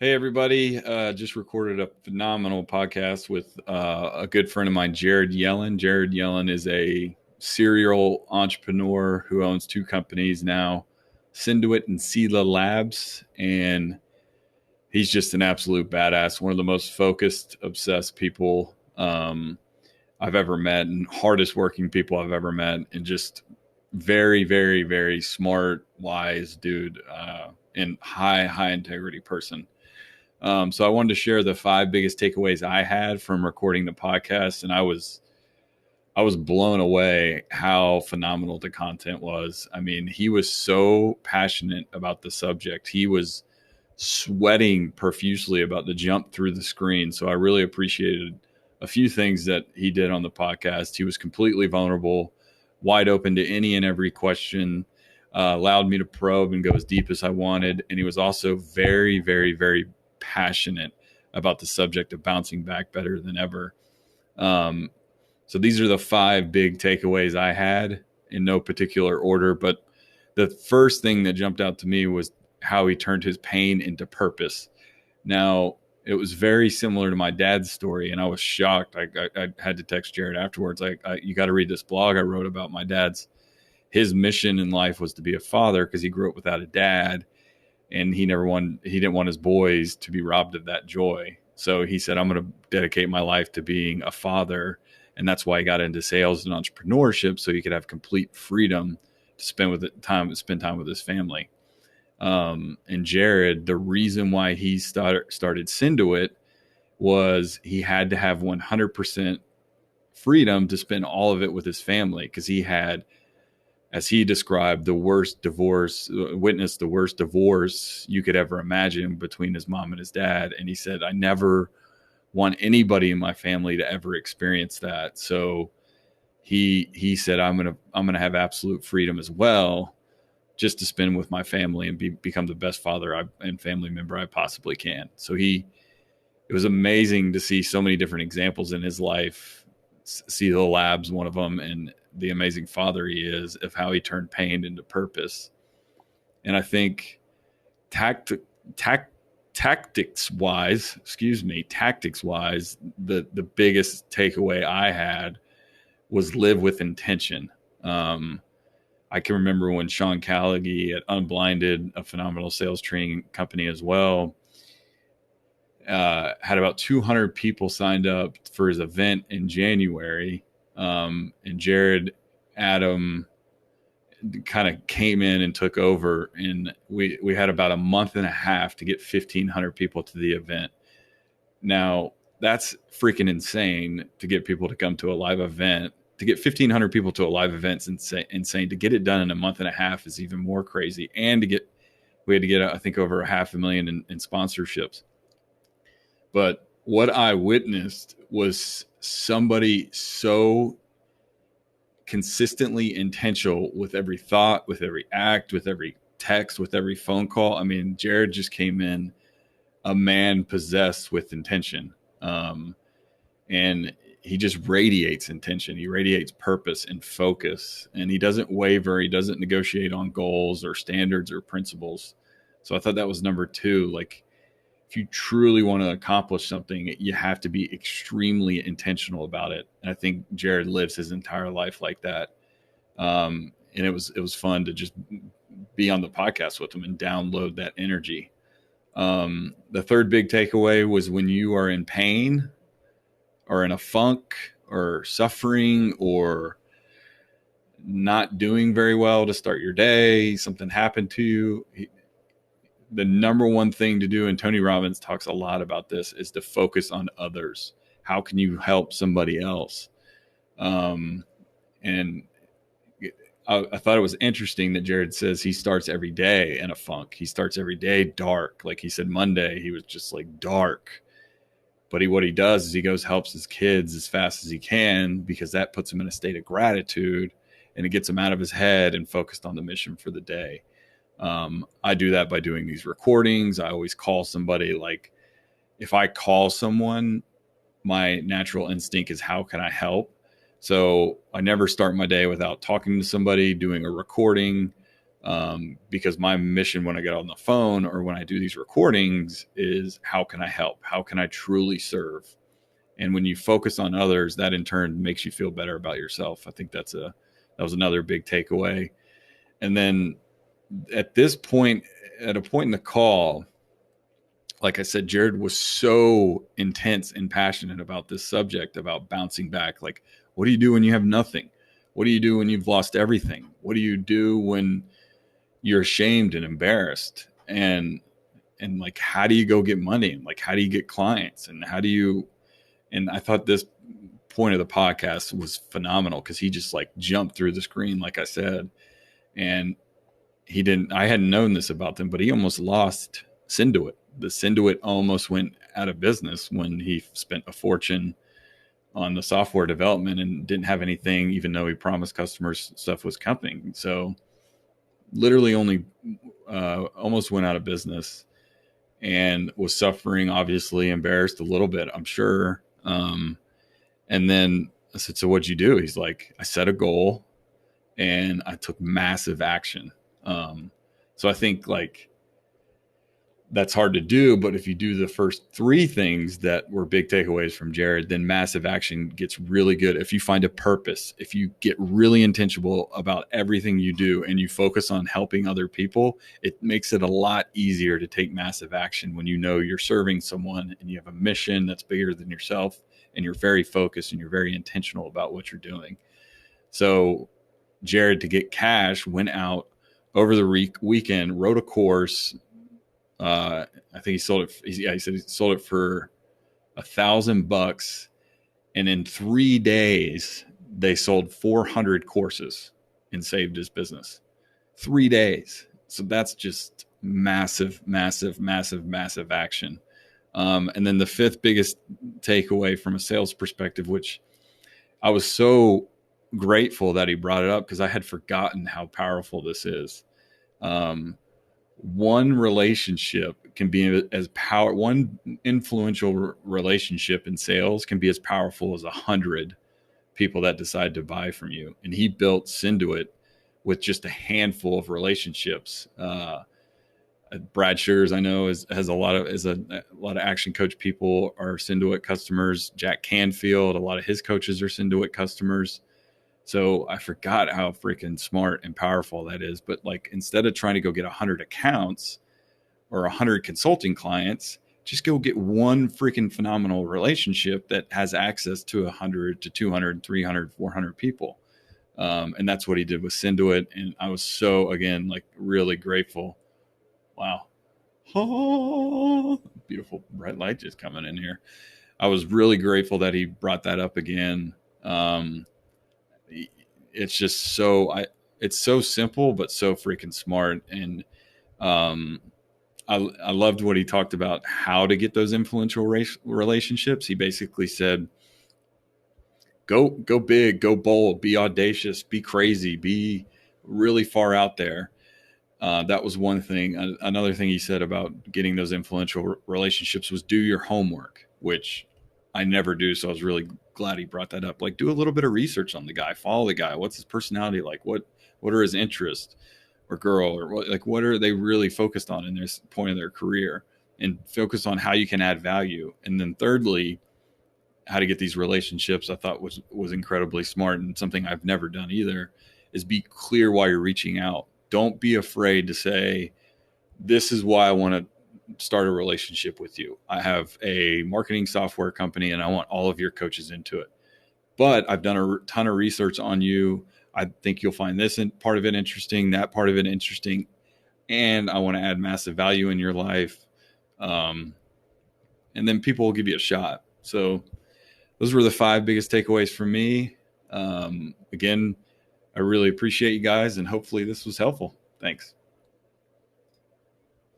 Hey, everybody. Just recorded a phenomenal podcast with a good friend of mine, Jared Yellin. Jared Yellin is a serial entrepreneur who owns two companies now, Cinduit and Sela Labs. And he's just an absolute badass, one of the most focused, obsessed people I've ever met and hardest working people I've ever met. And just very, very, very smart, wise dude and high integrity person. So I wanted to share the five biggest takeaways I had from recording the podcast, and I was blown away how phenomenal the content was. I mean, he was so passionate about the subject. He was sweating profusely about the jump through the screen. So I really appreciated a few things that he did on the podcast. He was completely vulnerable, wide open to any and every question, allowed me to probe and go as deep as I wanted. And he was also very, very, very passionate about the subject of bouncing back better than ever. So these are the five big takeaways I had in no particular order. But the first thing that jumped out to me was how he turned his pain into purpose. Now, it was very similar to my dad's story, and I was shocked. I had to text Jared afterwards. You got to read this blog I wrote about my dad's. His mission in life was to be a father because he grew up without a dad, and he didn't want his boys to be robbed of that joy. So he said, I'm going to dedicate my life to being a father. And that's why he got into sales and entrepreneurship, so he could have complete freedom to spend time with his family. And Jared, the reason why he started Cinduit was he had to have 100% freedom to spend all of it with his family, because he had, as he described, witnessed the worst divorce you could ever imagine between his mom and his dad. And he said, I never want anybody in my family to ever experience that. So he said, I'm gonna have absolute freedom as well, just to spend with my family and become the best father and family member I possibly can. So it was amazing to see so many different examples in his life. See the labs, one of them, and the amazing father he is, of how he turned pain into purpose. And I think tactics wise, the biggest takeaway I had was live with intention. I can remember when Sean Callaghy at Unblinded, a phenomenal sales training company as well, had about 200 people signed up for his event in January. And Jared Adam kind of came in and took over, and we had about a month and a half to get 1,500 people to the event. Now, that's freaking insane to get people to come to a live event. To get 1,500 people to a live event is insane. To get it done in a month and a half is even more crazy. And we had to get, I think, over $500,000 in sponsorships. But what I witnessed was somebody so consistently intentional with every thought, with every act, with every text, with every phone call. I mean, Jared just came in a man possessed with intention. And he just radiates intention. He radiates purpose and focus, and he doesn't waver. He doesn't negotiate on goals or standards or principles. So I thought that was number two. Like, if you truly want to accomplish something, you have to be extremely intentional about it. And I think Jared lives his entire life like that. And it was fun to just be on the podcast with him and download that energy. The third big takeaway was, when you are in pain or in a funk or suffering or not doing very well to start your day, something happened to you, the number one thing to do, and Tony Robbins talks a lot about this, is to focus on others. How can you help somebody else? And I thought it was interesting that Jared says he starts every day in a funk. He starts every day dark. Like he said, Monday, he was just like dark. But what he does is he goes, helps his kids as fast as he can, because that puts him in a state of gratitude, and it gets him out of his head and focused on the mission for the day. I do that by doing these recordings. I always call somebody. Like, if I call someone, my natural instinct is, how can I help? So I never start my day without talking to somebody, doing a recording, Because my mission when I get on the phone or when I do these recordings is how can I help? How can I truly serve? And when you focus on others, that in turn makes you feel better about yourself. I think that was another big takeaway. And then at this point, at a point in the call, like I said, Jared was so intense and passionate about this subject, about bouncing back. Like, what do you do when you have nothing? What do you do when you've lost everything? What do you do when you're ashamed and embarrassed? And like, how do you go get money? Like, how do you get clients? And and I thought this point of the podcast was phenomenal because he just like jumped through the screen, like I said. And I hadn't known this about them, but he almost lost Synduit. The Synduit almost went out of business when he spent a fortune on the software development and didn't have anything, even though he promised customers stuff was coming. So literally only almost went out of business and was suffering, obviously embarrassed a little bit, I'm sure. And then I said, so what'd you do? He's like, I set a goal and I took massive action. So I think like that's hard to do, but if you do the first three things that were big takeaways from Jared, then massive action gets really good. If you find a purpose, if you get really intentional about everything you do and you focus on helping other people, it makes it a lot easier to take massive action when you know you're serving someone and you have a mission that's bigger than yourself and you're very focused and you're very intentional about what you're doing. So Jared, to get cash, went out over the weekend, wrote a course. I think he sold it. He said he sold it for $1,000, and in 3 days they sold 400 courses and saved his business. 3 days. So that's just massive, massive, massive, massive action. And then the fifth biggest takeaway from a sales perspective, which I was so grateful that he brought it up because I had forgotten how powerful this is. One relationship can be one influential relationship in sales can be as powerful as 100 people that decide to buy from you. And he built Synduit with just a handful of relationships. Brad Sugars, I know, has a lot of action coach people are Synduit customers. Jack Canfield, a lot of his coaches are Synduit customers. So I forgot how freaking smart and powerful that is. But like, instead of trying to go get 100 accounts or 100 consulting clients, just go get one freaking phenomenal relationship that has access to 100 to 200, 300, 400 people. And that's what he did with Synduit. And I was so, again, like really grateful. Wow. Oh, beautiful bright light just coming in here. I was really grateful that he brought that up again. It's just it's so simple, but so freaking smart. And I loved what he talked about, how to get those influential relationships. He basically said, go big, go bold, be audacious, be crazy, be really far out there. That was one thing. Another thing he said about getting those influential relationships was do your homework, which I never do. So I was really glad he brought that up. Like, do a little bit of research on the guy, follow the guy. What's his personality like? What are his interests, or girl, or what are they really focused on in this point of their career, and focus on how you can add value. And then thirdly, how to get these relationships, I thought was incredibly smart, and something I've never done either, is be clear why you're reaching out. Don't be afraid to say, this is why I want to start a relationship with you. I have a marketing software company and I want all of your coaches into it. But I've done a ton of research on you. I think you'll find this part of it interesting, that part of it interesting. And I want to add massive value in your life. And then people will give you a shot. So those were the 5 biggest takeaways for me. Again, I really appreciate you guys, and hopefully this was helpful. Thanks.